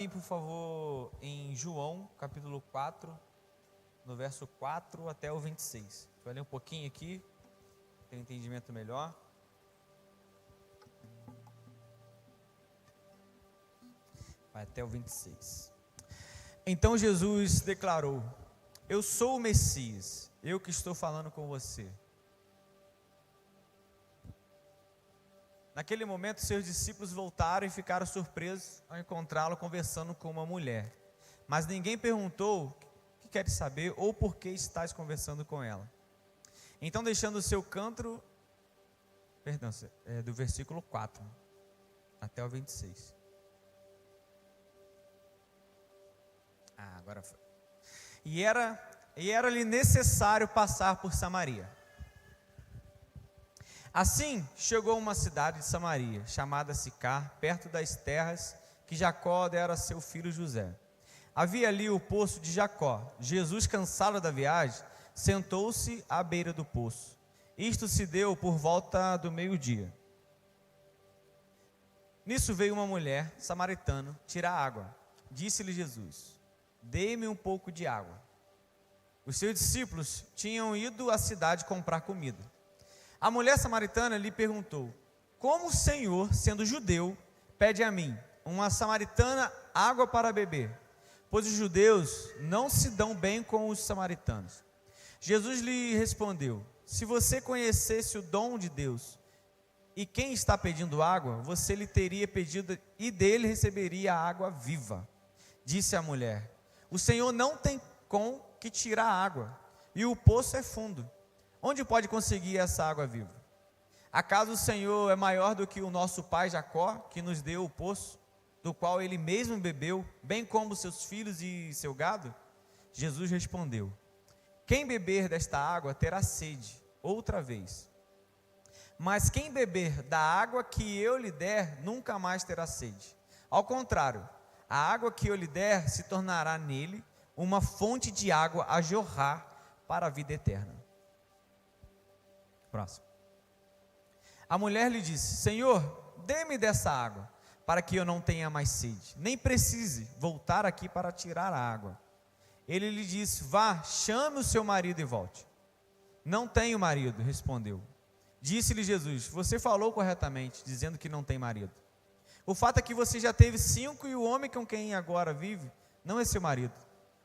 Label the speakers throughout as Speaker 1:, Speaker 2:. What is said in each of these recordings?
Speaker 1: E, por favor, em João, capítulo 4, no verso 4 até o 26. Vai ler um pouquinho aqui, ter um entendimento melhor. Vai até o 26. Então Jesus declarou: Eu sou o Messias, eu que estou falando com você. Naquele momento, seus discípulos voltaram e ficaram surpresos ao encontrá-lo conversando com uma mulher. Mas ninguém perguntou o que queres saber ou por que estás conversando com ela. Então, deixando o seu canto, do versículo 4 até o 26. Agora foi. E era-lhe necessário passar por Samaria. Assim, chegou a uma cidade de Samaria, chamada Sicar, perto das terras que Jacó dera a seu filho José. Havia ali o poço de Jacó. Jesus, cansado da viagem, sentou-se à beira do poço. Isto se deu por volta do meio-dia. Nisso veio uma mulher samaritana tirar água. Disse-lhe Jesus: Dê-me um pouco de água. Os seus discípulos tinham ido à cidade comprar comida. A mulher samaritana lhe perguntou: Como o Senhor, sendo judeu, pede a mim, uma samaritana, água para beber? Pois os judeus não se dão bem com os samaritanos. Jesus lhe respondeu: Se você conhecesse o dom de Deus e quem está pedindo água, você lhe teria pedido e dele receberia a água viva. Disse a mulher: O Senhor não tem com que tirar água, e o poço é fundo. Onde pode conseguir essa água viva? Acaso o Senhor é maior do que o nosso pai Jacó, que nos deu o poço, do qual ele mesmo bebeu, bem como seus filhos e seu gado? Jesus respondeu: Quem beber desta água terá sede outra vez. Mas quem beber da água que eu lhe der, nunca mais terá sede. Ao contrário, a água que eu lhe der se tornará nele uma fonte de água a jorrar para a vida eterna. Próximo. A mulher lhe disse: Senhor, dê-me dessa água, para que eu não tenha mais sede, nem precise voltar aqui para tirar a água. Ele lhe disse: Vá, chame o seu marido e volte. Não tenho marido, respondeu. Disse-lhe Jesus: Você falou corretamente, dizendo que não tem marido. O fato é que você já teve 5 e o homem com quem agora vive não é seu marido.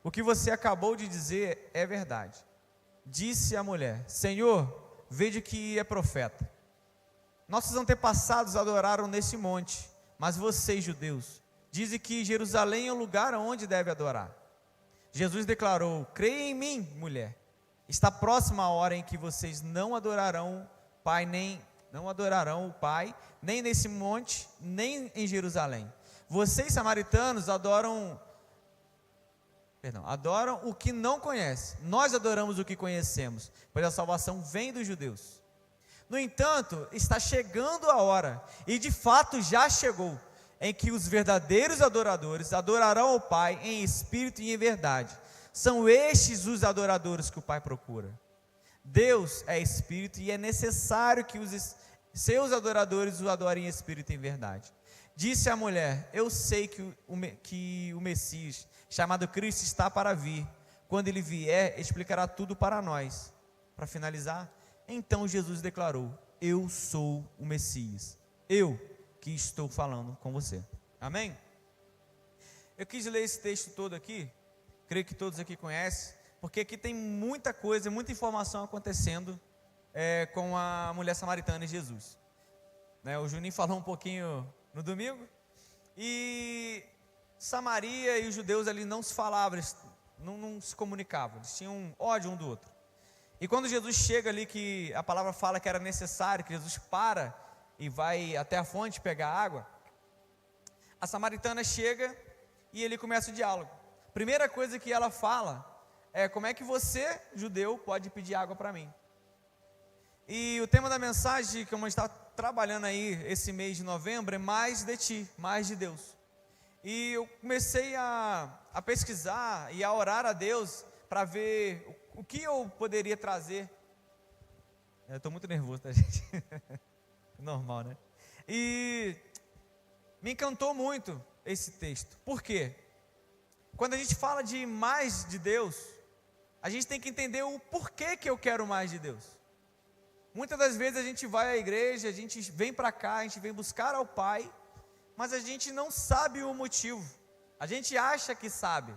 Speaker 1: O que você acabou de dizer é verdade. Disse a mulher: Senhor, vejo que é profeta. Nossos antepassados adoraram nesse monte, mas vocês, judeus, dizem que Jerusalém é o lugar onde deve adorar. Jesus declarou: Creia em mim, mulher. Está próxima a hora em que vocês não adorarão o Pai, nem nesse monte, nem em Jerusalém. Vocês, samaritanos, adoram o que não conhecem. Nós adoramos o que conhecemos, pois a salvação vem dos judeus. No entanto, está chegando a hora, e de fato já chegou, em que os verdadeiros adoradores adorarão o Pai em espírito e em verdade. São estes os adoradores que o Pai procura. Deus é espírito e é necessário que os seus adoradores o adorem em espírito e em verdade. Disse a mulher: Eu sei que o Messias, chamado Cristo, está para vir. Quando ele vier, explicará tudo para nós. Para finalizar, então Jesus declarou: Eu sou o Messias, eu que estou falando com você. Amém? Eu quis ler esse texto todo aqui, creio que todos aqui conhecem, porque aqui tem muita coisa, muita informação acontecendo com a mulher samaritana e Jesus. O Juninho falou um pouquinho no domingo, e Samaria e os judeus ali não se falavam, eles não se comunicavam, eles tinham ódio um do outro. E quando Jesus chega ali, que a palavra fala que era necessário, que Jesus para e vai até a fonte pegar água, a samaritana chega e ele começa o diálogo. Primeira coisa que ela fala é: como é que você, judeu, pode pedir água para mim? E o tema da mensagem que a gente está trabalhando aí esse mês de novembro é mais de ti, mais de Deus. E eu comecei a pesquisar e a orar a Deus para ver o que eu poderia trazer. Eu estou muito nervoso, tá, gente? Normal, né? E me encantou muito esse texto. Por quê? Quando a gente fala de mais de Deus, a gente tem que entender o porquê que eu quero mais de Deus. Muitas das vezes a gente vai à igreja, a gente vem para cá, a gente vem buscar ao Pai, mas a gente não sabe o motivo. A gente acha que sabe.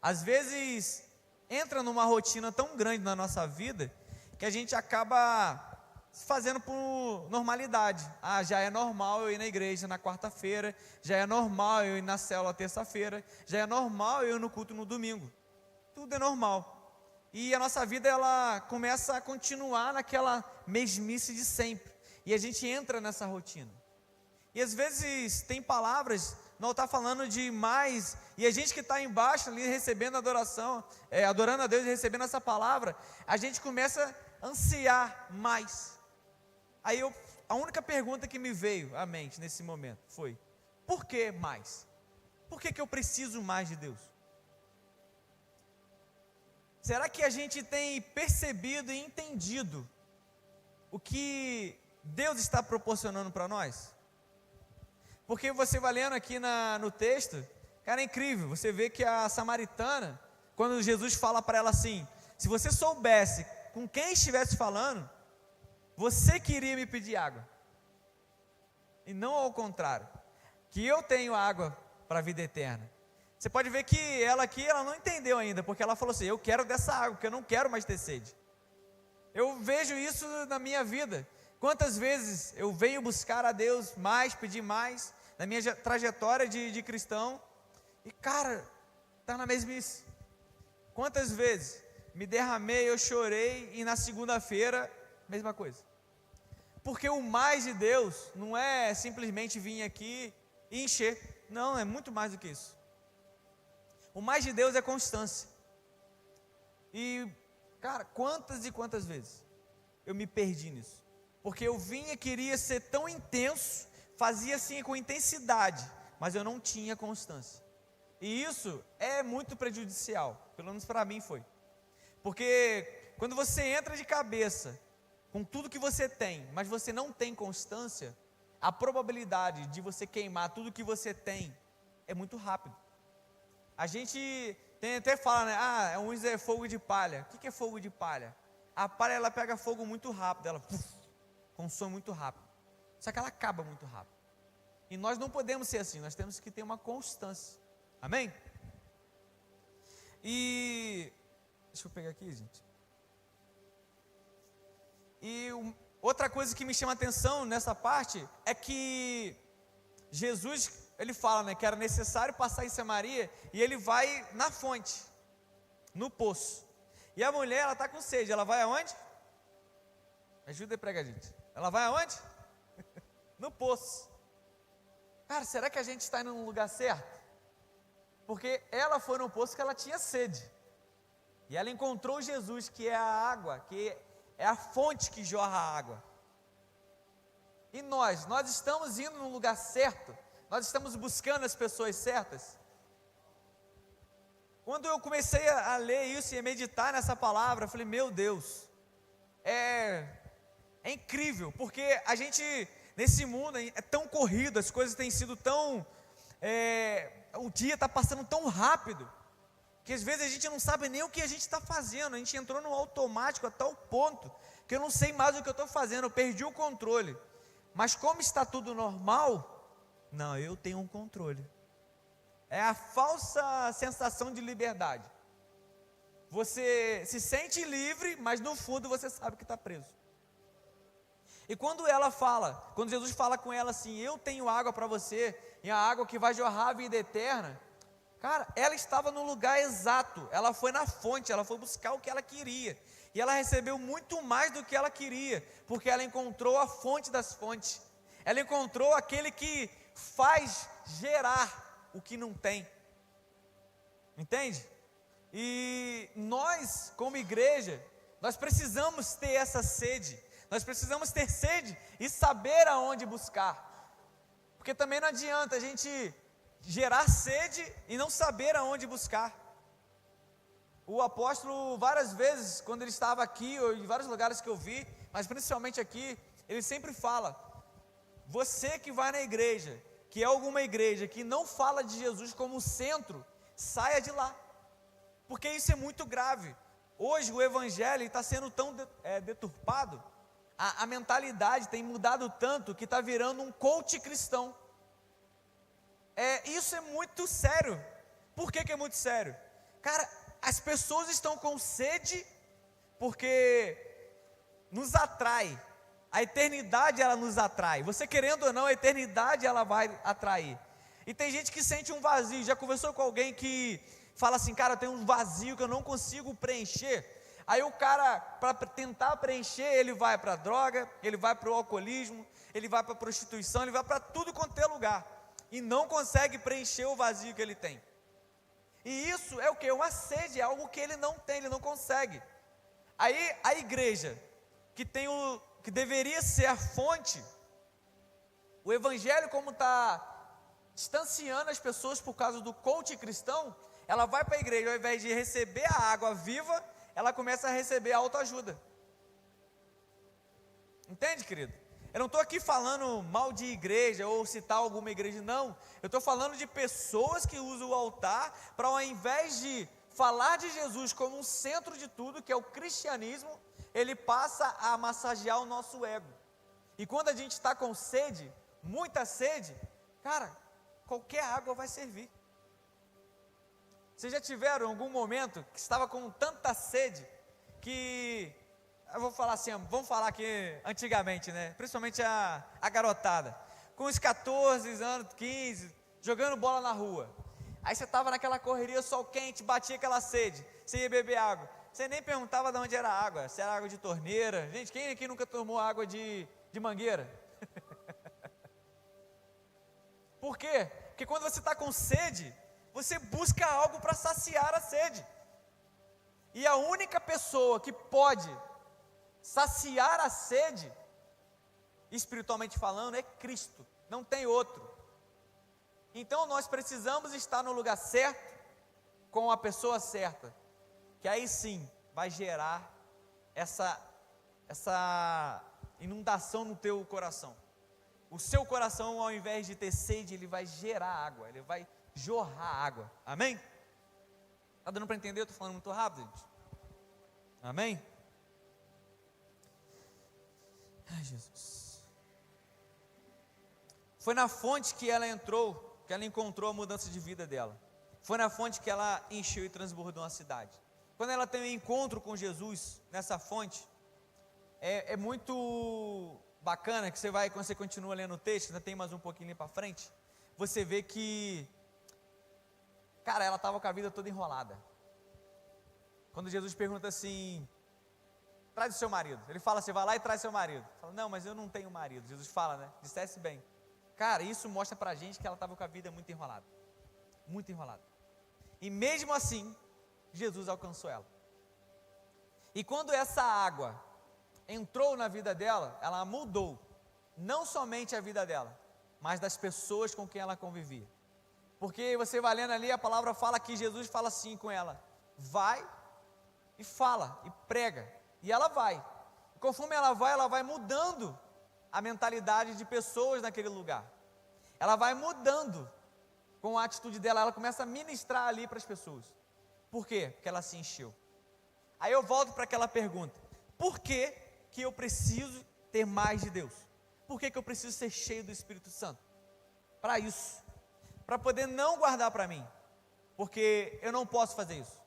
Speaker 1: Às vezes entra numa rotina tão grande na nossa vida que a gente acaba fazendo por normalidade. Já é normal eu ir na igreja na quarta-feira, já é normal eu ir na célula terça-feira, já é normal eu ir no culto no domingo. Tudo é normal. E a nossa vida, ela começa a continuar naquela mesmice de sempre. E a gente entra nessa rotina. E às vezes tem palavras, não está falando de mais, e a gente que está embaixo ali recebendo adoração, adorando a Deus e recebendo essa palavra, a gente começa a ansiar mais. Aí a única pergunta que me veio à mente nesse momento foi: por que mais? Por que eu preciso mais de Deus? Será que a gente tem percebido e entendido o que Deus está proporcionando para nós? Porque você vai lendo aqui no texto, cara, é incrível, você vê que a samaritana, quando Jesus fala para ela assim: se você soubesse com quem estivesse falando, você queria me pedir água, e não ao contrário, que eu tenho água para a vida eterna. Você pode ver que ela aqui, ela não entendeu ainda, porque ela falou assim: eu quero dessa água, porque eu não quero mais ter sede. Eu vejo isso na minha vida. Quantas vezes eu venho buscar a Deus mais, pedir mais, na minha trajetória de cristão, e cara, está na mesmice. Quantas vezes me derramei, eu chorei, e na segunda-feira, mesma coisa. Porque o mais de Deus não é simplesmente vir aqui e encher. Não, é muito mais do que isso. O mais de Deus é constância. E, cara, quantas e quantas vezes eu me perdi nisso? Porque eu vinha, queria ser tão intenso, fazia assim com intensidade, mas eu não tinha constância. E isso é muito prejudicial, pelo menos para mim foi. Porque quando você entra de cabeça com tudo que você tem, mas você não tem constância, a probabilidade de você queimar tudo que você tem é muito rápido. A gente até fala, né? Uns é fogo de palha. O que é fogo de palha? A palha, ela pega fogo muito rápido, ela consome muito rápido. Só que ela acaba muito rápido. E nós não podemos ser assim, nós temos que ter uma constância. Amém? E deixa eu pegar aqui, gente. E outra coisa que me chama a atenção nessa parte é que Jesus, ele fala, né, que era necessário passar em Samaria, e ele vai na fonte, no poço. E a mulher, ela está com sede, ela vai aonde? Ajuda e prega, gente. Ela vai aonde? No poço. Cara, será que a gente está indo no lugar certo? Porque ela foi no poço que ela tinha sede. E ela encontrou Jesus, que é a água, que é a fonte que jorra a água. E nós estamos indo no lugar certo? Nós estamos buscando as pessoas certas? Quando eu comecei a ler isso e a meditar nessa palavra, eu falei: meu Deus, é incrível, porque a gente, nesse mundo, é tão corrido, as coisas têm sido tão, o dia está passando tão rápido, que às vezes a gente não sabe nem o que a gente está fazendo, a gente entrou no automático a tal ponto, que eu não sei mais o que eu estou fazendo, eu perdi o controle. Mas como está tudo normal, não, eu tenho um controle. É a falsa sensação de liberdade. Você se sente livre, mas no fundo você sabe que está preso. E quando Jesus fala com ela assim: eu tenho água para você, e a água que vai jorrar a vida eterna, cara, ela estava no lugar exato, ela foi na fonte, ela foi buscar o que ela queria, e ela recebeu muito mais do que ela queria, porque ela encontrou a fonte das fontes, ela encontrou aquele que faz gerar o que não tem, entende? E nós, como igreja, nós precisamos ter essa sede, nós precisamos ter sede e saber aonde buscar, porque também não adianta a gente gerar sede e não saber aonde buscar. O apóstolo, várias vezes, quando ele estava aqui, ou em vários lugares que eu vi, mas principalmente aqui, ele sempre fala: você que vai na igreja, que é alguma igreja que não fala de Jesus como centro, saia de lá, porque isso é muito grave. Hoje o evangelho está sendo tão deturpado, a mentalidade tem mudado tanto que está virando um coach cristão. Isso é muito sério. Por que é muito sério? Cara, as pessoas estão com sede porque nos atrai. A eternidade ela nos atrai. Você querendo ou não, a eternidade ela vai atrair. E tem gente que sente um vazio. Já conversou com alguém que fala assim, cara, eu tenho um vazio que eu não consigo preencher. Aí o cara, para tentar preencher, ele vai para a droga, ele vai para o alcoolismo, ele vai para a prostituição, ele vai para tudo quanto é lugar. E não consegue preencher o vazio que ele tem. E isso é o que? Uma sede, é algo que ele não tem, ele não consegue. Aí a igreja, que deveria ser a fonte, o evangelho como está distanciando as pessoas por causa do coach cristão, ela vai para a igreja, ao invés de receber a água viva, ela começa a receber a autoajuda. Entende, querido? Eu não estou aqui falando mal de igreja ou citar alguma igreja, não. Eu estou falando de pessoas que usam o altar para, ao invés de falar de Jesus como um centro de tudo, que é o cristianismo, ele passa a massagear o nosso ego. E quando a gente está com sede, muita sede, cara, qualquer água vai servir. Vocês já tiveram algum momento que estava com tanta sede que, eu vou falar assim, vamos falar aqui antigamente, né? Principalmente a garotada, com uns 14 anos, 15, jogando bola na rua. Aí você estava naquela correria, sol quente, batia aquela sede, você ia beber água. Você nem perguntava de onde era a água, se era água de torneira. Gente, quem aqui nunca tomou água de mangueira? Por quê? Porque quando você está com sede, você busca algo para saciar a sede. E a única pessoa que pode saciar a sede, espiritualmente falando, é Cristo, não tem outro. Então nós precisamos estar no lugar certo, com a pessoa certa, que aí sim vai gerar essa inundação no teu coração. O seu coração, ao invés de ter sede, ele vai gerar água, ele vai jorrar água. Amém? Está dando para entender? Eu estou falando muito rápido, gente. Amém? Ai, Jesus. Foi na fonte que ela entrou, que ela encontrou a mudança de vida dela. Foi na fonte que ela encheu e transbordou uma cidade. Quando ela tem um encontro com Jesus nessa fonte, é muito bacana que quando você continua lendo o texto, ainda tem mais um pouquinho ali para frente, você vê que, cara, ela estava com a vida toda enrolada. Quando Jesus pergunta assim, traz o seu marido, ele fala assim, vai lá e traz seu marido. Fala, não, mas eu não tenho marido. Jesus fala, né, dissesse bem. Cara, isso mostra pra gente que ela estava com a vida muito enrolada. Muito enrolada. E mesmo assim, Jesus alcançou ela. E quando essa água entrou na vida dela, ela mudou, não somente a vida dela, mas das pessoas com quem ela convivia. Porque você vai lendo ali, a palavra fala que Jesus fala assim com ela, vai e fala, e prega, e ela vai. E conforme ela vai mudando a mentalidade de pessoas naquele lugar. Ela vai mudando com a atitude dela, ela começa a ministrar ali para as pessoas. Por quê? Porque ela se encheu. Aí eu volto para aquela pergunta, por que eu preciso ter mais de Deus? Por que eu preciso ser cheio do Espírito Santo? Para isso, para poder não guardar para mim, porque eu não posso fazer isso.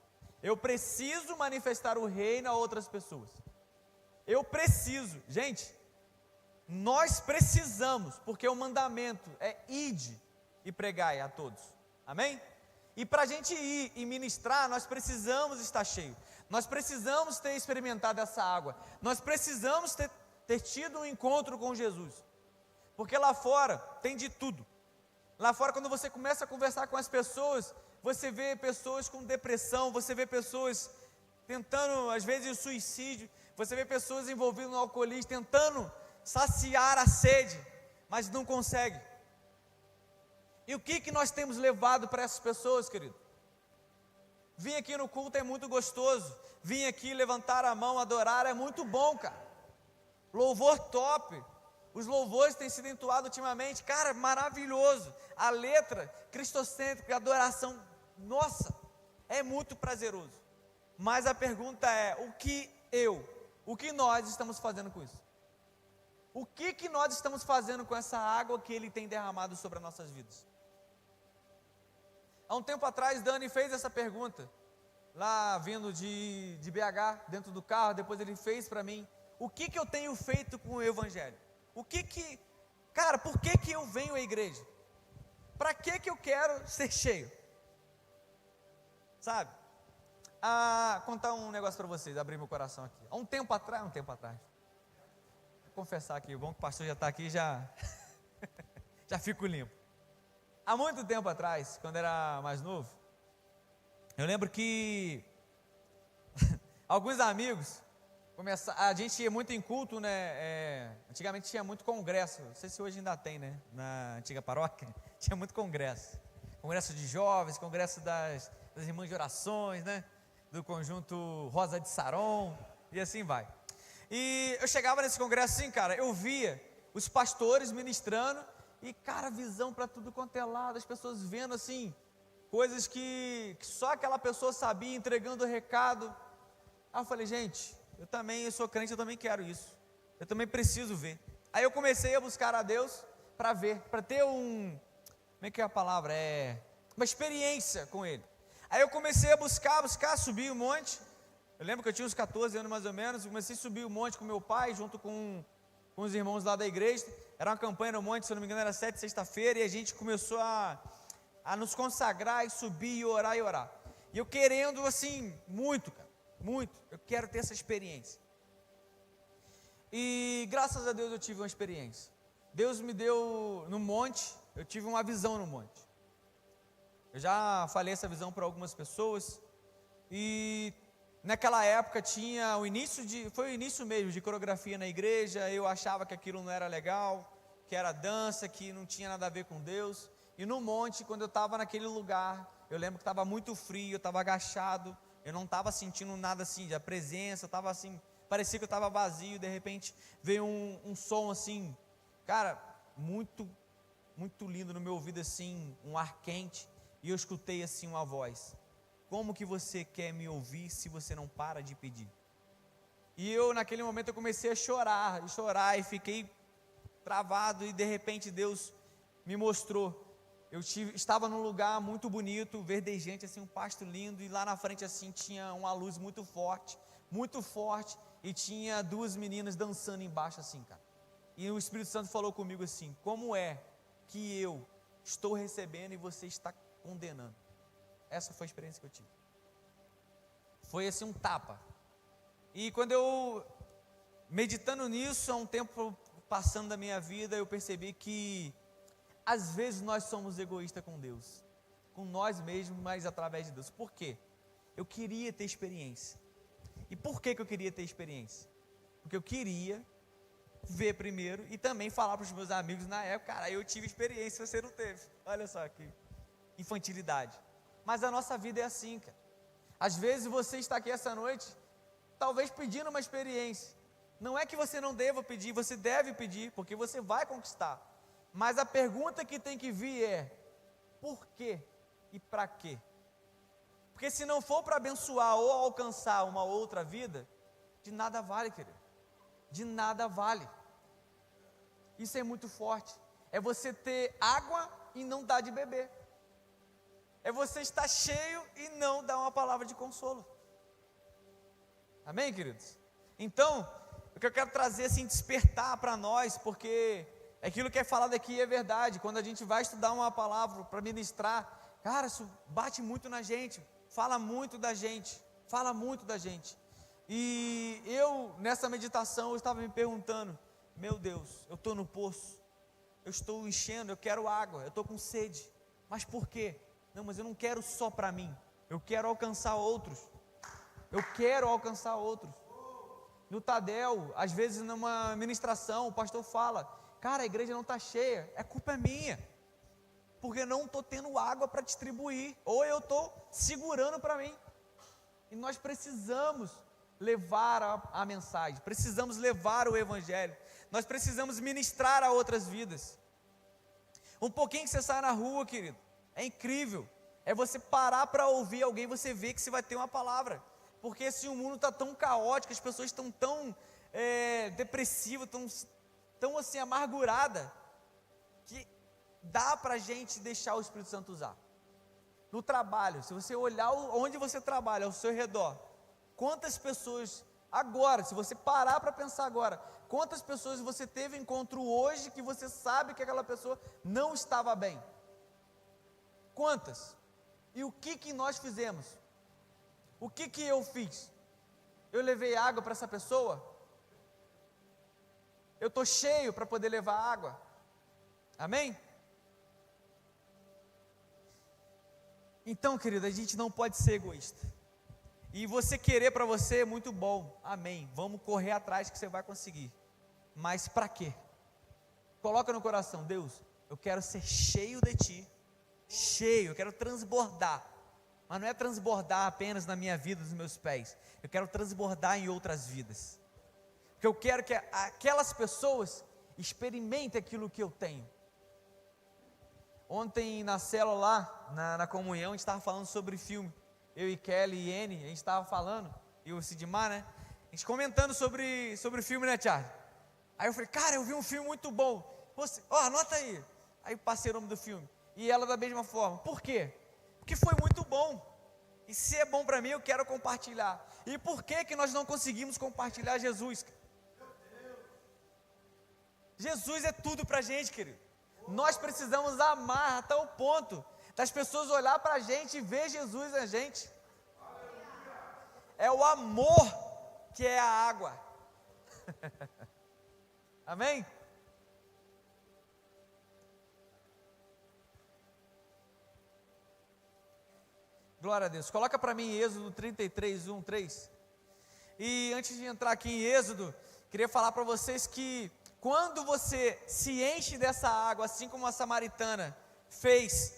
Speaker 1: Eu preciso manifestar o reino a outras pessoas. Eu preciso, gente, nós precisamos, porque o mandamento é ide e pregai a todos, amém? E para a gente ir e ministrar, nós precisamos estar cheio, nós precisamos ter experimentado essa água, nós precisamos ter tido um encontro com Jesus, porque lá fora tem de tudo. Lá fora, quando você começa a conversar com as pessoas, você vê pessoas com depressão, você vê pessoas tentando, às vezes, o suicídio, você vê pessoas envolvidas no alcoolismo, tentando saciar a sede, mas não consegue. E o que nós temos levado para essas pessoas, querido? Vir aqui no culto é muito gostoso, vir aqui levantar a mão, adorar é muito bom, cara. Louvor top, Os louvores têm sido entoados ultimamente, cara, maravilhoso. A letra cristocêntrica, a adoração, nossa, é muito prazeroso. Mas a pergunta é, o que nós estamos fazendo com isso? O que nós estamos fazendo com essa água que Ele tem derramado sobre as nossas vidas? Há um tempo atrás, Dani fez essa pergunta, lá vindo de BH, dentro do carro, depois ele fez para mim, o que eu tenho feito com o Evangelho? Cara, por que eu venho à igreja? Para que eu quero ser cheio? Sabe? Contar um negócio para vocês, abrir meu coração aqui. Há um tempo atrás, vou confessar aqui, o bom que o pastor já está aqui, já fico limpo. Há muito tempo atrás, quando era mais novo, eu lembro que alguns amigos, a gente ia muito em culto, né? Antigamente tinha muito congresso, não sei se hoje ainda tem, né? Na antiga paróquia, tinha muito congresso. Congresso de jovens, congresso das irmãs de orações, né? Do conjunto Rosa de Saron, e assim vai. E eu chegava nesse congresso assim, cara, eu via os pastores ministrando, e cara, visão para tudo quanto é lado, as pessoas vendo assim, coisas que só aquela pessoa sabia, entregando o recado. Aí eu falei, gente, eu sou crente, eu também quero isso, eu também preciso ver. Aí eu comecei a buscar a Deus para ver, para ter como é que é a palavra? Uma experiência com Ele. Aí eu comecei a buscar, subir um monte. Eu lembro que eu tinha uns 14 anos mais ou menos, comecei a subir um monte com meu pai, junto com os irmãos lá da igreja. Era uma campanha no monte, se eu não me engano era 7, sexta-feira, e a gente começou a nos consagrar e subir e orar. E eu querendo assim, muito, cara, muito, eu quero ter essa experiência. E graças a Deus eu tive uma experiência. Deus me deu no monte, eu tive uma visão no monte. Eu já falei essa visão para algumas pessoas, e naquela época tinha foi o início mesmo de coreografia na igreja. Eu achava que aquilo não era legal, que era dança, que não tinha nada a ver com Deus. E no monte, quando eu estava naquele lugar, eu lembro que estava muito frio, eu estava agachado, eu não estava sentindo nada assim, da presença, eu estava assim, parecia que eu estava vazio. De repente veio um som assim, cara, muito, muito lindo no meu ouvido assim, um ar quente, e eu escutei assim uma voz: como que você quer me ouvir se você não para de pedir? E eu naquele momento eu comecei a chorar, e fiquei travado, e de repente Deus me mostrou. Estava num lugar muito bonito, verdejante, assim, um pasto lindo, e lá na frente assim tinha uma luz muito forte, e tinha duas meninas dançando embaixo assim, cara. E o Espírito Santo falou comigo assim: como é que eu estou recebendo e você está condenando? Essa foi a experiência que eu tive. Foi assim um tapa. E quando eu, meditando nisso, há um tempo passando da minha vida, eu percebi que às vezes nós somos egoístas com Deus, com nós mesmos, mas através de Deus. Por quê? Eu queria ter experiência. E por que eu queria ter experiência? Porque eu queria ver primeiro e também falar para os meus amigos na época: cara, eu tive experiência, você não teve. Olha só que infantilidade. Mas a nossa vida é assim, cara. Às vezes você está aqui essa noite, talvez pedindo uma experiência. Não é que você não deva pedir, você deve pedir, porque você vai conquistar. Mas a pergunta que tem que vir é: por quê e para quê? Porque se não for para abençoar ou alcançar uma outra vida, de nada vale, querido. De nada vale. Isso é muito forte. É você ter água e não dar de beber. É você estar cheio e não dar uma palavra de consolo. Amém, queridos? Então, o que eu quero trazer assim, despertar para nós, porque aquilo que é falado aqui é verdade. Quando a gente vai estudar uma palavra para ministrar, cara, isso bate muito na gente, fala muito da gente. E eu, nessa meditação, eu estava me perguntando: meu Deus, eu estou no poço, eu estou enchendo, eu quero água, eu estou com sede, mas por quê? Não, mas eu não quero só para mim, eu quero alcançar outros. No Tadel, às vezes numa ministração, o pastor fala: cara, a igreja não está cheia, a culpa é minha, porque não estou tendo água para distribuir, ou eu estou segurando para mim. E nós precisamos levar a mensagem, precisamos levar o evangelho. Nós precisamos ministrar a outras vidas. Um pouquinho que você sai na rua, querido, é incrível. É você parar para ouvir alguém, você vê que você vai ter uma palavra. Porque se o mundo está tão caótico, as pessoas estão tão depressivas, tão assim amarguradas, que dá para a gente deixar o Espírito Santo usar. No trabalho, se você olhar onde você trabalha, ao seu redor, quantas pessoas, agora, se você parar para pensar agora, quantas pessoas você teve encontro hoje que você sabe que aquela pessoa não estava bem? Quantas? E o que nós fizemos? O que eu fiz? Eu levei água para essa pessoa? Eu estou cheio para poder levar água? Amém? Então, querido, a gente não pode ser egoísta. E você querer para você é muito bom, amém. Vamos correr atrás que você vai conseguir. Mas para quê? Coloca no coração, Deus, eu quero ser cheio de Ti. Cheio, eu quero transbordar. Mas não é transbordar apenas na minha vida, nos meus pés. Eu quero transbordar em outras vidas. Porque eu quero que aquelas pessoas experimentem aquilo que eu tenho. Ontem na célula lá, na comunhão, a gente estava falando sobre filme. Eu e Kelly e Annie, a gente estava falando, e o Sidmar, né? A gente comentando sobre o filme, né, Charlie? Aí eu falei, cara, eu vi um filme muito bom. Você, anota aí. Aí passei o nome do filme. E ela da mesma forma. Por quê? Porque foi muito bom. E se é bom para mim, eu quero compartilhar. E por que nós não conseguimos compartilhar Jesus? Jesus é tudo para a gente, querido. Nós precisamos amar até o ponto das pessoas olhar para a gente e ver Jesus na gente. É o amor que é a água. Amém? Glória a Deus. Coloca para mim Êxodo 33, 1, 3. E antes de entrar aqui em Êxodo, queria falar para vocês que quando você se enche dessa água, assim como a samaritana fez,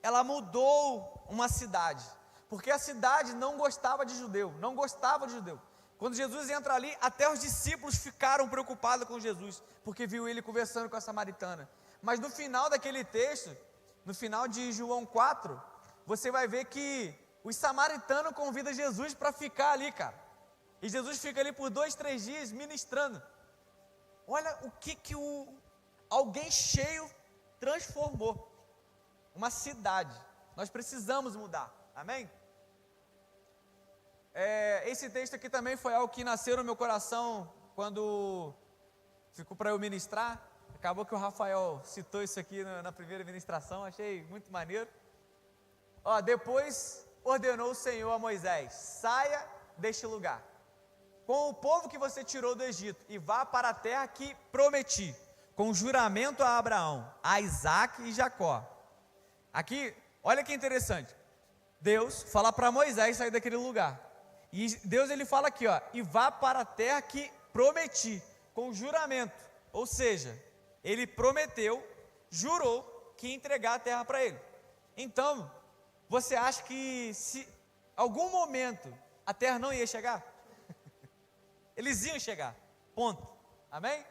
Speaker 1: ela mudou uma cidade, porque a cidade não gostava de judeu, não gostava de judeu. Quando Jesus entra ali, até os discípulos ficaram preocupados com Jesus, porque viu ele conversando com a samaritana. Mas no final daquele texto, no final de João 4, você vai ver que os samaritanos convidam Jesus para ficar ali, cara. E Jesus fica ali por 2, 3 dias ministrando. Olha o que alguém cheio transformou. Uma cidade. Nós precisamos mudar. Amém? Esse texto aqui também foi algo que nasceu no meu coração quando ficou para eu ministrar. Acabou que o Rafael citou isso aqui na primeira ministração. Achei muito maneiro. Depois ordenou o Senhor a Moisés: saia deste lugar com o povo que você tirou do Egito e vá para a terra que prometi, com juramento a Abraão, a Isaque e Jacó. Aqui, olha que interessante. Deus fala para Moisés sair daquele lugar. E Deus ele fala aqui, e vá para a terra que prometi, com juramento. Ou seja, ele prometeu, jurou que ia entregar a terra para ele. Então, você acha que se algum momento a terra não ia chegar? Eles iam chegar, ponto. Amém?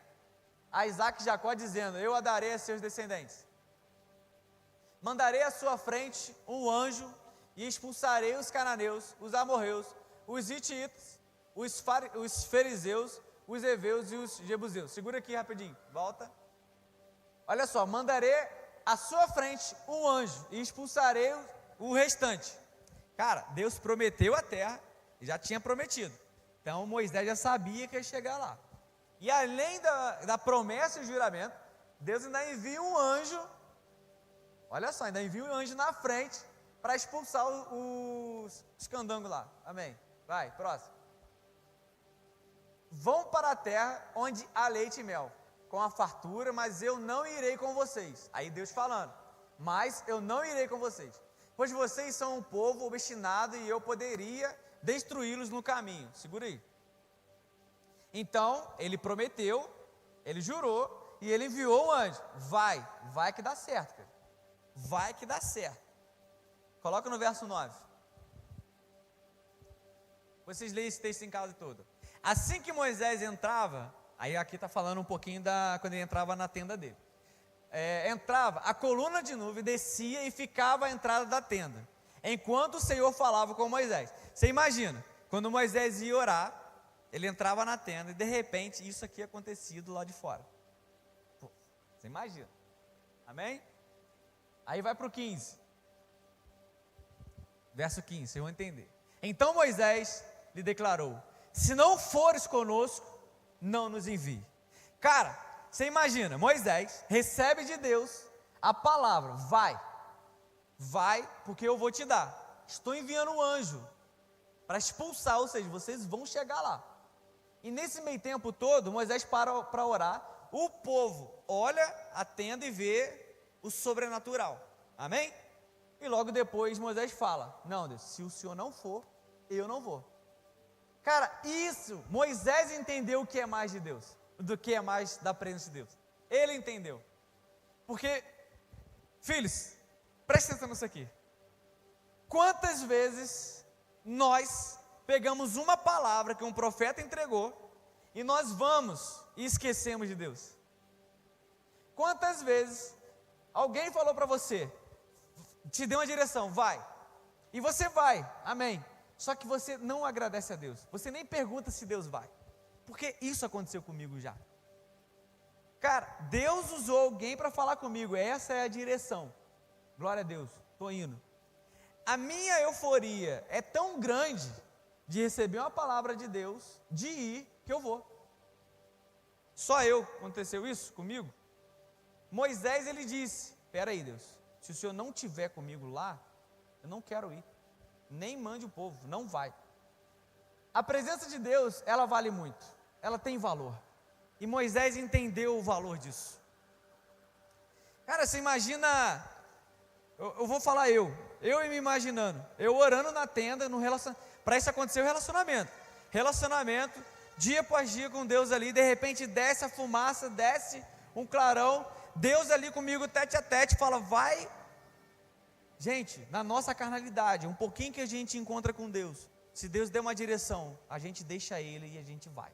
Speaker 1: A Isaque e Jacó dizendo: eu a darei a seus descendentes. Mandarei à sua frente um anjo e expulsarei os cananeus, os amorreus, os hititas, os fariseus, os heveus e os jebuseus. Segura aqui rapidinho, volta. Olha só, mandarei à sua frente um anjo e expulsarei o restante. Cara, Deus prometeu a terra, já tinha prometido. Então Moisés já sabia que ia chegar lá. E além da promessa e juramento, Deus ainda envia um anjo. Olha só, ainda envia um anjo na frente para expulsar os candangos lá. Amém. Vai, próximo. Vão para a terra onde há leite e mel, com a fartura, mas eu não irei com vocês. Aí Deus falando: mas eu não irei com vocês, pois vocês são um povo obstinado e eu poderia destruí-los no caminho. Segura aí. Então, ele prometeu, ele jurou, e ele enviou um anjo. Vai que dá certo, cara. Vai que dá certo. Coloca no verso 9. Vocês leem esse texto em casa todo. Assim que Moisés entrava Aí aqui está falando um pouquinho quando ele entrava na tenda dele. Entrava, a coluna de nuvem descia e ficava à entrada da tenda, enquanto o Senhor falava com Moisés. Você imagina, quando Moisés ia orar, ele entrava na tenda e de repente isso aqui acontecia do lado de fora. Pô, você imagina, amém? Aí vai para o 15, verso 15, vocês vão entender. Então Moisés lhe declarou: se não fores conosco, não nos envie. Cara, você imagina, Moisés recebe de Deus a palavra: vai, porque eu vou te dar. Estou enviando um anjo para expulsar, ou seja, vocês vão chegar lá. E nesse meio tempo todo, Moisés para orar, o povo olha a tenda e vê o sobrenatural, amém? E logo depois Moisés fala: não, Deus, se o Senhor não for, eu não vou. Cara, isso, Moisés entendeu o que é mais de Deus, do que é mais da presença de Deus. Ele entendeu. Porque, filhos, presta atenção nisso aqui. Quantas vezes nós pegamos uma palavra que um profeta entregou e nós vamos e esquecemos de Deus? Quantas vezes alguém falou para você, te deu uma direção, vai, e você vai, amém, só que você não agradece a Deus, você nem pergunta se Deus vai, porque isso aconteceu comigo já. Cara, Deus usou alguém para falar comigo, essa é a direção, glória a Deus, estou indo. A minha euforia é tão grande de receber uma palavra de Deus, de ir, que eu vou. Só eu, aconteceu isso comigo? Moisés, ele disse: espera aí, Deus, se o Senhor não estiver comigo lá, eu não quero ir, nem mande o povo, não vai. A presença de Deus, ela vale muito, ela tem valor, e Moisés entendeu o valor disso. Cara, você imagina, eu vou falar eu me imaginando, eu orando na tenda, para isso acontecer o relacionamento, dia após dia com Deus ali, de repente desce a fumaça, desce um clarão, Deus ali comigo tete a tete, fala: vai. Gente, na nossa carnalidade, um pouquinho que a gente encontra com Deus, se Deus der uma direção, a gente deixa Ele e a gente vai.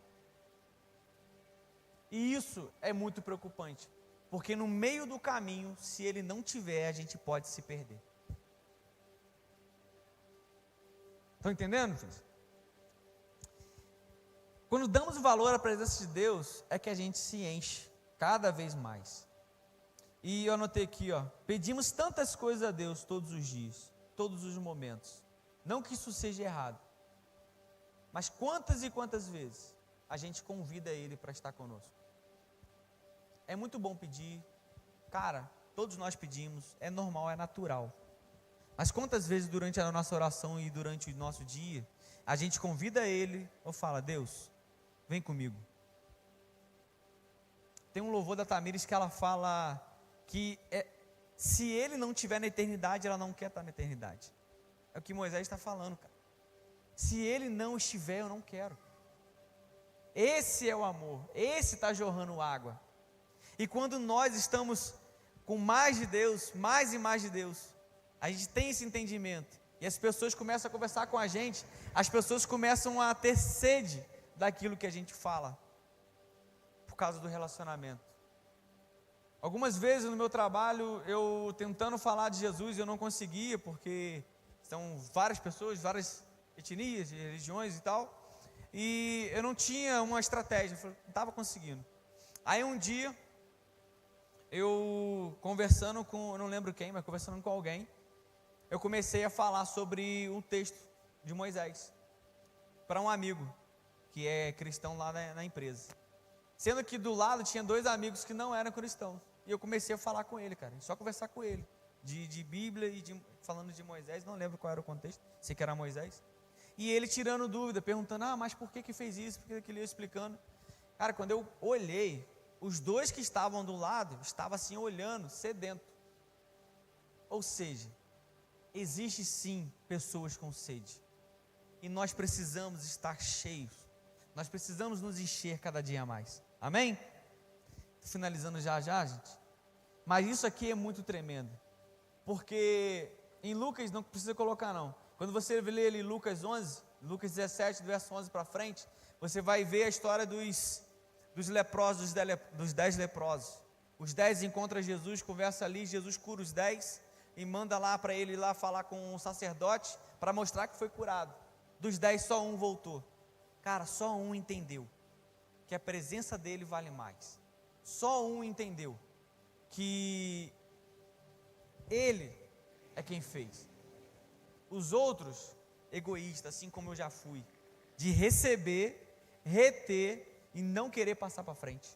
Speaker 1: E isso é muito preocupante, porque no meio do caminho, se Ele não tiver, a gente pode se perder. Estão entendendo, filhos? Quando damos valor à presença de Deus, é que a gente se enche cada vez mais. E eu anotei aqui, pedimos tantas coisas a Deus todos os dias, todos os momentos. Não que isso seja errado, mas quantas e quantas vezes a gente convida Ele para estar conosco? É muito bom pedir, cara, todos nós pedimos, é normal, é natural. Mas quantas vezes durante a nossa oração e durante o nosso dia, a gente convida Ele ou fala: Deus, vem comigo. Tem um louvor da Tamires que ela fala que se Ele não estiver na eternidade, ela não quer estar na eternidade. É o que Moisés está falando, cara. Se Ele não estiver, eu não quero. Esse é o amor, esse está jorrando água. E quando nós estamos com mais de Deus, mais e mais de Deus, a gente tem esse entendimento, e as pessoas começam a conversar com a gente, as pessoas começam a ter sede daquilo que a gente fala, por causa do relacionamento. Algumas vezes no meu trabalho, eu tentando falar de Jesus, eu não conseguia, porque são várias pessoas, várias etnias, religiões e tal, e eu não tinha uma estratégia, eu não estava conseguindo. Aí um dia, eu conversando com, eu não lembro quem, mas conversando com alguém, eu comecei a falar sobre um texto de Moisés, para um amigo, que é cristão lá na empresa. Sendo que do lado tinha 2 amigos que não eram cristãos. E eu comecei a falar com ele, cara, só conversar com ele, de Bíblia e falando de Moisés, não lembro qual era o contexto, sei que era Moisés. E ele tirando dúvida, perguntando: mas por que fez isso, por que ele ia explicando. Cara, quando eu olhei, os 2 que estavam do lado, estavam assim olhando, sedento. Ou seja, existe sim pessoas com sede. E nós precisamos estar cheios. Nós precisamos nos encher cada dia mais. Amém? Estou finalizando já, gente. Mas isso aqui é muito tremendo. Porque em Lucas, não precisa colocar não. Quando você lê ali Lucas 11, Lucas 17, do verso 11 para frente, você vai ver a história dos leprosos, dos 10 leprosos. Os 10 encontram Jesus, conversa ali, Jesus cura os 10 e manda lá para ele ir lá falar com o sacerdote para mostrar que foi curado. Dos 10 só um voltou. Cara, só um entendeu que a presença dele vale mais. Só um entendeu que ele é quem fez. Os outros, egoístas, assim como eu já fui, de receber, reter e não querer passar para frente.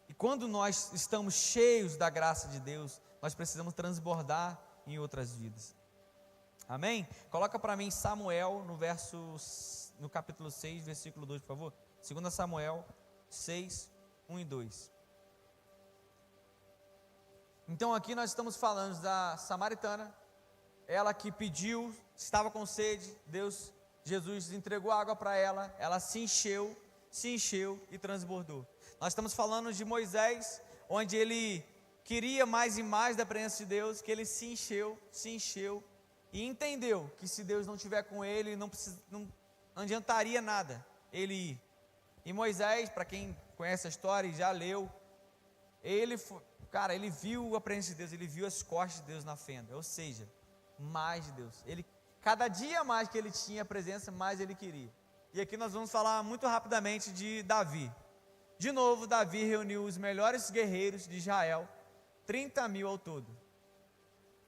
Speaker 1: E quando nós estamos cheios da graça de Deus, nós precisamos transbordar em outras vidas. Amém? Coloca para mim Samuel no capítulo 6, versículo 2, por favor. 2 Samuel 6, 1 e 2. Então aqui nós estamos falando da samaritana, ela que pediu, estava com sede, Jesus entregou água para ela, ela se encheu e transbordou. Nós estamos falando de Moisés, onde ele queria mais e mais da presença de Deus, que ele se encheu e entendeu que se Deus não estiver com ele, não adiantaria nada ele ir. E Moisés, para quem conhece a história e já leu, ele viu a presença de Deus, ele viu as costas de Deus na fenda, ou seja, mais de Deus. Cada dia mais que ele tinha a presença, mais ele queria. E aqui nós vamos falar muito rapidamente de Davi. De novo, Davi reuniu os melhores guerreiros de Israel, 30.000 ao todo.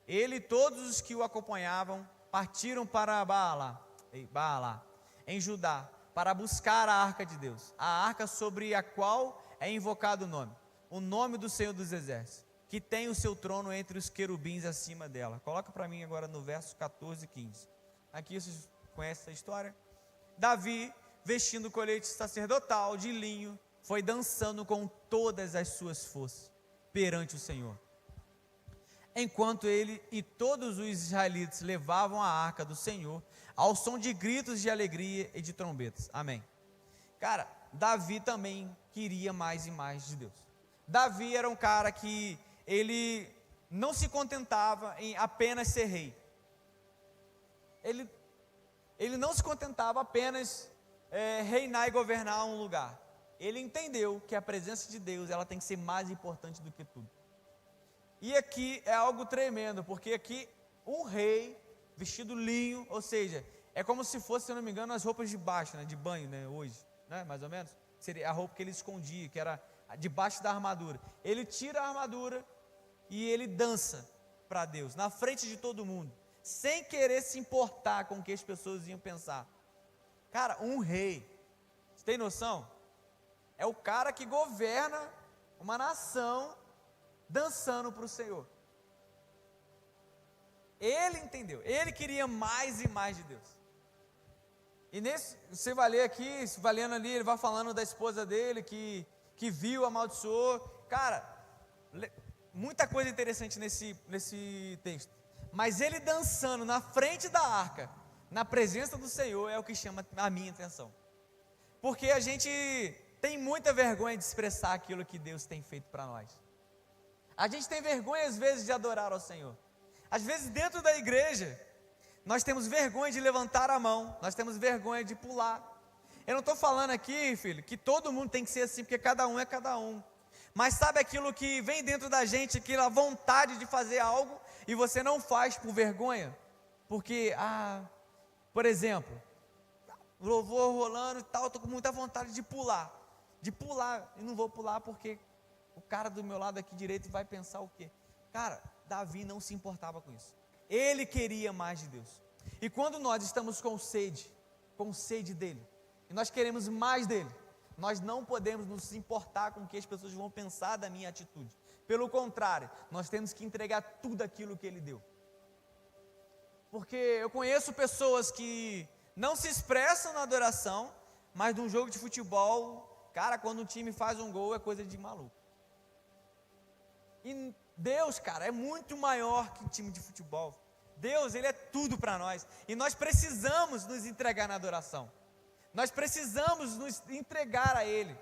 Speaker 1: Ele e todos os que o acompanhavam partiram para Baalá, em Judá, para buscar a arca de Deus, a arca sobre a qual é invocado o nome do Senhor dos Exércitos, que tem o seu trono entre os querubins acima dela. Coloca para mim agora no verso 14 e 15. Aqui vocês conhecem essa história? Davi, vestindo o colete sacerdotal de linho, foi dançando com todas as suas forças perante o Senhor, enquanto ele e todos os israelitas levavam a arca do Senhor ao som de gritos de alegria e de trombetas. Amém. Cara, Davi também queria mais e mais de Deus. Davi era um cara que ele não se contentava em apenas ser rei. Ele não se contentava apenas reinar e governar um lugar. Ele entendeu que a presença de Deus, ela tem que ser mais importante do que tudo. E aqui é algo tremendo, porque aqui um rei vestido linho, ou seja, é como se fosse, se eu não me engano, as roupas de baixo, né, de banho, né, hoje, né, mais ou menos, seria a roupa que ele escondia, que era debaixo da armadura. Ele tira a armadura e ele dança para Deus, na frente de todo mundo, sem querer se importar com o que as pessoas iam pensar. Cara, um rei, você tem noção? É o cara que governa uma nação dançando para o Senhor. Ele entendeu, ele queria mais e mais de Deus. E nesse, você vai ler aqui, se vai lendo ali, ele vai falando da esposa dele, que viu, amaldiçoou. Cara, muita coisa interessante nesse texto. Mas ele dançando na frente da arca, na presença do Senhor, é o que chama a minha atenção. Porque a gente tem muita vergonha de expressar aquilo que Deus tem feito para nós. A gente tem vergonha às vezes de adorar ao Senhor. Às vezes dentro da igreja, nós temos vergonha de levantar a mão, nós temos vergonha de pular. Eu não estou falando aqui, filho, que todo mundo tem que ser assim, porque cada um é cada um. Mas sabe aquilo que vem dentro da gente, aquela vontade de fazer algo, e você não faz por vergonha? Porque, por exemplo, louvor rolando e tal, eu estou com muita vontade de pular, e não vou pular porque o cara do meu lado aqui direito vai pensar o quê? Cara, Davi não se importava com isso, ele queria mais de Deus. E quando nós estamos com sede dele, e nós queremos mais dele, nós não podemos nos importar com o que as pessoas vão pensar da minha atitude. Pelo contrário, nós temos que entregar tudo aquilo que ele deu. Porque eu conheço pessoas que não se expressam na adoração, mas num jogo de futebol, cara, quando o time faz um gol é coisa de maluco. E Deus, cara, é muito maior que um time de futebol. Deus, Ele é tudo para nós. E nós precisamos nos entregar na adoração. Nós precisamos nos entregar a Ele.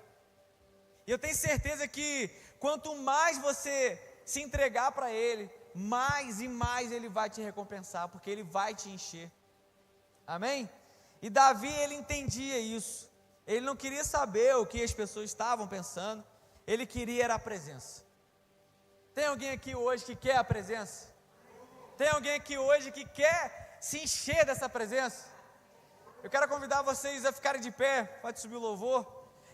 Speaker 1: E eu tenho certeza que quanto mais você se entregar para Ele, mais e mais Ele vai te recompensar, porque Ele vai te encher. Amém? E Davi, ele entendia isso. Ele não queria saber o que as pessoas estavam pensando, ele queria era a presença. Tem alguém aqui hoje que quer a presença? Tem alguém aqui hoje que quer se encher dessa presença? Eu quero convidar vocês a ficarem de pé, pode subir o louvor,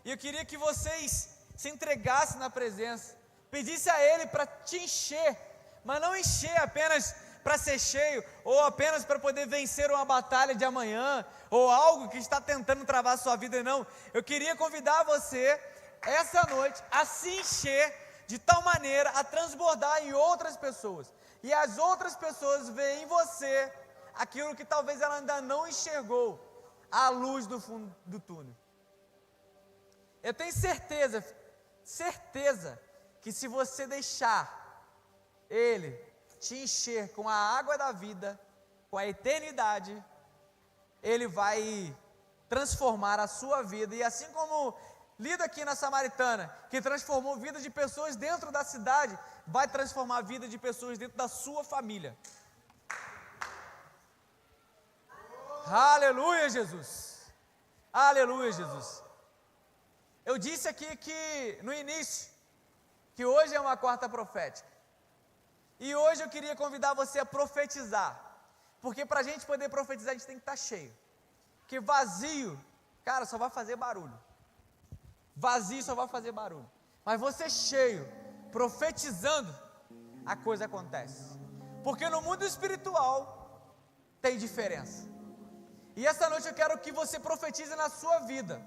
Speaker 1: e eu queria que vocês se entregassem na presença, pedisse a Ele para te encher, mas não encher apenas para ser cheio, ou apenas para poder vencer uma batalha de amanhã, ou algo que está tentando travar a sua vida, não. Eu queria convidar você, essa noite, a se encher, de tal maneira a transbordar em outras pessoas, e as outras pessoas veem em você aquilo que talvez ela ainda não enxergou, a luz do fundo do túnel. Eu tenho certeza que se você deixar Ele te encher com a água da vida, com a eternidade, Ele vai transformar a sua vida, e assim como lida aqui na Samaritana, que transformou a vida de pessoas dentro da cidade, vai transformar a vida de pessoas dentro da sua família. Aleluia, Jesus! Aleluia, Jesus! Eu disse aqui que, no início, que hoje é uma quarta profética, e hoje eu queria convidar você a profetizar, porque para a gente poder profetizar, a gente tem que estar cheio, porque vazio, cara, só vai fazer barulho. Vazio só vai fazer barulho. Mas você cheio, profetizando, a coisa acontece. Porque no mundo espiritual tem diferença. E essa noite eu quero que você profetize na sua vida.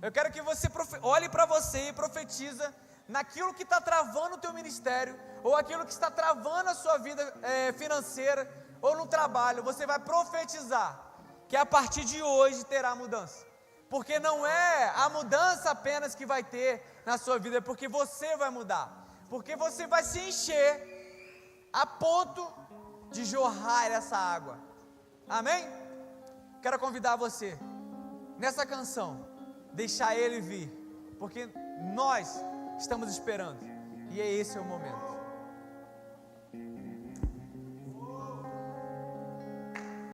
Speaker 1: Eu quero que você olhe para você e profetiza naquilo que está travando o teu ministério, ou aquilo que está travando a sua vida financeira, ou no trabalho. Você vai profetizar que a partir de hoje terá mudança. Porque não é a mudança apenas que vai ter na sua vida, é porque você vai mudar, porque você vai se encher a ponto de jorrar essa água, amém? Quero convidar você, nessa canção, deixar Ele vir, porque nós estamos esperando, e esse é o momento.